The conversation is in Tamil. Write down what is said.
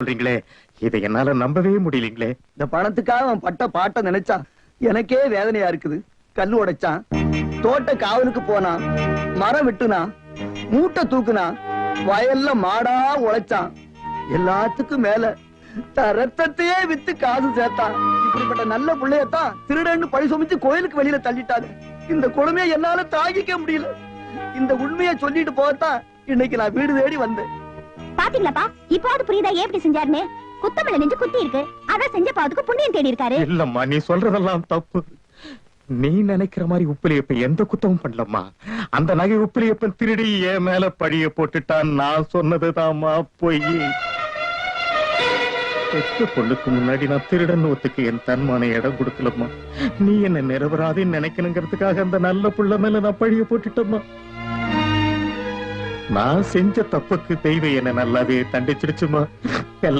சொல்றீங்களே, இதை என்னால நம்பவே முடியலீங்களே. இந்த பணத்துக்காக அவன் பட்ட பாட்ட நினைச்சா எனக்கே வேதனையா இருக்குது. கல்லு உடைச்சான், தோட்ட காவலுக்கு போனான், மரம் விட்டுனா, மூட்டை தூக்குனா, வயல்ல மாடா உழைச்சான். எல்லாத்துக்கும் மேல ரத்தத்தையே வித்து காசு சேர்த்தான். இப்படிப்பட்ட நல்ல பிள்ளையத்தான் திருடன்னு பழி சுமச்சு கோயிலுக்கு வெளியில தள்ளிட்டாங்க. இந்த கொடுமையை என்னால தாங்கிக்க முடியல. இந்த உண்மையை சொல்லிட்டு போகத்தான் இன்னைக்கு நான் வீடு தேடி வந்தேன். பாத்தீங்களாப்பா, இப்போது புரியுதா ஏன் இப்படி செஞ்சாருன்னு? குத்தமில்ல நெஞ்சு குத்தி இருக்கு, அத செஞ்ச பாவத்துக்கு புண்ணியம் தேடி இருக்காரு. இல்லம்மா, நீ சொல்றதெல்லாம் தப்பு. நீ நினைக்கிற மாதிரி உப்பிலியப்ப எந்த குத்தமும் பண்ணலம்மா. அந்த நகை உப்பிலியப்பன் திருடி என் மேல பழிய போட்டுட்டான். நான் சொன்னதுதாம்மா பொய். பெத்த பொண்ணுக்கு முன்னாடி நான் திருடன் ஒத்துக்கு என் தன்மான இடம் கொடுக்கலம்மா. நீ என்ன நிரபராதின்னு நினைக்கணுங்கிறதுக்காக அந்த நல்ல புள்ள மேல நான் பழிய போட்டுட்டம்மா. நான் செஞ்ச தப்புக்கு தெய்வம் என்ன நல்லாவே தண்டிச்சிடுச்சுமா.